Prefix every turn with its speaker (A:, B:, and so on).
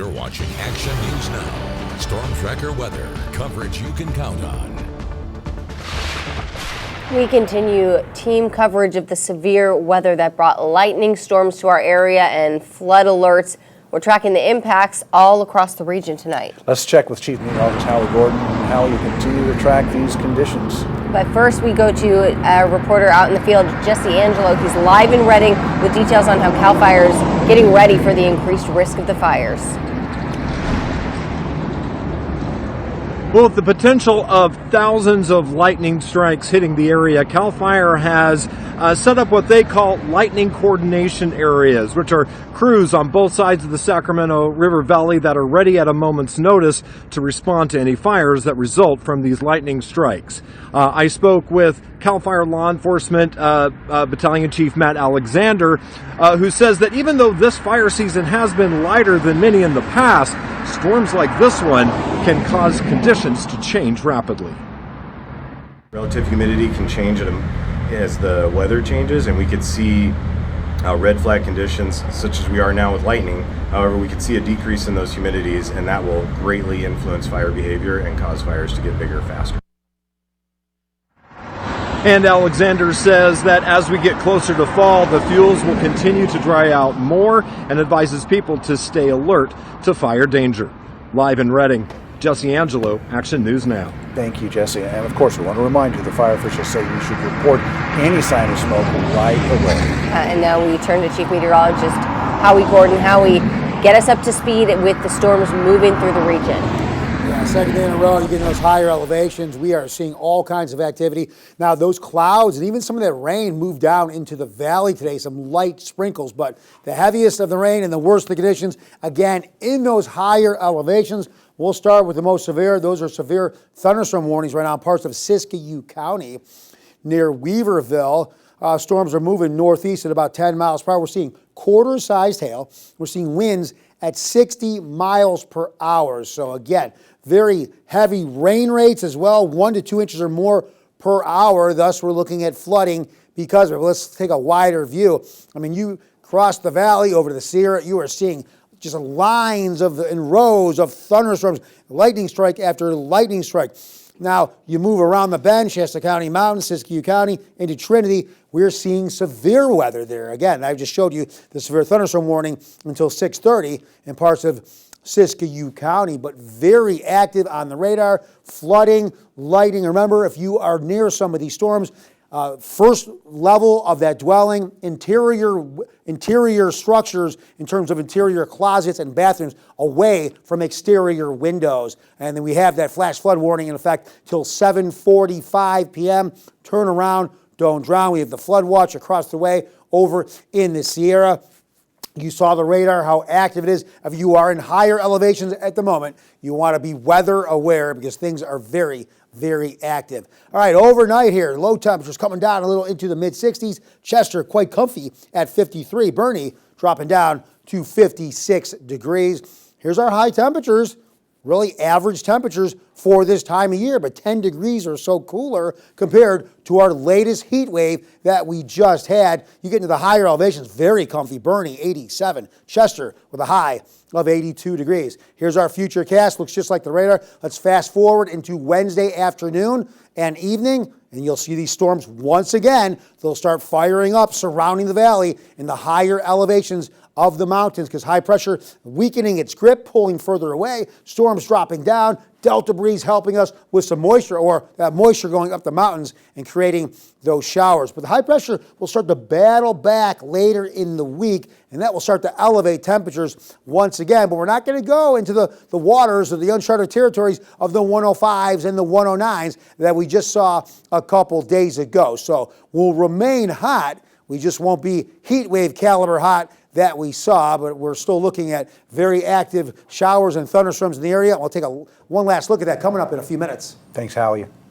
A: You're watching Action News Now. Storm Tracker weather. Coverage you can count on.
B: We continue team coverage of the severe weather that brought lightning storms to our area and flood alerts. We're tracking the impacts all across the region tonight.
C: Let's check with Chief Meteorologist Hallie Gordon. How you continue to track these conditions.
B: But first, we go to a reporter out in the field, Jesse Angelo. He's live in Redding with details on how CAL FIRE is getting ready for the increased risk of the fires.
D: Well, with the potential of thousands of lightning strikes hitting the area, CAL FIRE has set up what they call lightning coordination areas, which are crews on both sides of the Sacramento River Valley that are ready at a moment's notice to respond to any fires that result from these lightning strikes. I spoke with CAL FIRE Law Enforcement Battalion Chief Matt Alexander, who says that even though this fire season has been lighter than many in the past, storms like this one can cause conditions to change rapidly.
E: Relative humidity can change as the weather changes, and we could see red flag conditions such as we are now with lightning. However, we could see a decrease in those humidities, and that will greatly influence fire behavior and cause fires to get bigger faster.
D: And Alexander says that as we get closer to fall, the fuels will continue to dry out more and advises people to stay alert to fire danger. Live in Redding, Jesse Angelo, Action News Now.
C: Thank you, Jesse. And of course, we want to remind you the fire officials say you should report any sign of smoke right away.
B: And now we turn to Chief Meteorologist Howie Gordon. Howie, get us up to speed with the storms moving through the region.
F: Yeah, second day in a row, you get in those higher elevations. We are seeing all kinds of activity. Now, those clouds and even some of that rain moved down into the valley today, some light sprinkles, but the heaviest of the rain and the worst of the conditions, again, in those higher elevations. We'll start with the most severe. Those are severe thunderstorm warnings right now in parts of Siskiyou County near Weaverville. Storms are moving northeast at about 10 miles per hour. We're seeing quarter-sized hail. We're seeing winds at 60 miles per hour. So again, very heavy rain rates as well, 1 to 2 inches or more per hour. Thus, we're looking at flooding because of it. Let's take a wider view. I mean, you cross the valley over to the Sierra, you are seeing just lines and rows of thunderstorms, lightning strike after lightning strike. Now, you move around the bend, Shasta County Mountains, Siskiyou County, into Trinity, we're seeing severe weather there. Again, I just showed you the severe thunderstorm warning until 6:30 in parts of Siskiyou County, but very active on the radar, flooding, lightning. Remember, if you are near some of these storms, first level of that dwelling, interior structures in terms of interior closets and bathrooms away from exterior windows. And then we have that flash flood warning in effect till 7:45 p.m. Turn around, don't drown. We have the flood watch across the way over in the Sierra. You saw the radar, how active it is. If you are in higher elevations at the moment, you want to be weather aware because things are very, very active. All right, overnight here, low temperatures coming down a little into the mid-60s. Chester quite comfy at 53. Bernie dropping down to 56 degrees. Here's our high temperatures. Really average temperatures for this time of year, but 10 degrees or so cooler compared to our latest heat wave that we just had. You get into the higher elevations, very comfy. Bernie, 87. Chester with a high of 82 degrees. Here's our future cast. Looks just like the radar. Let's fast forward into Wednesday afternoon and evening, and you'll see these storms once again. They'll start firing up surrounding the valley in the higher elevations of the mountains because high pressure weakening its grip, pulling further away, storms dropping down, delta breeze helping us with some moisture, or that moisture going up the mountains and creating those showers. But the high pressure will start to battle back later in the week, and that will start to elevate temperatures once again. But we're not going to go into the waters or the uncharted territories of the 105s and the 109s that we just saw a couple days ago. So we'll remain hot. We just won't be heat wave caliber hot that we saw, but we're still looking at very active showers and thunderstorms in the area. We'll take one last look at that coming up in a few minutes.
C: Thanks, Howie.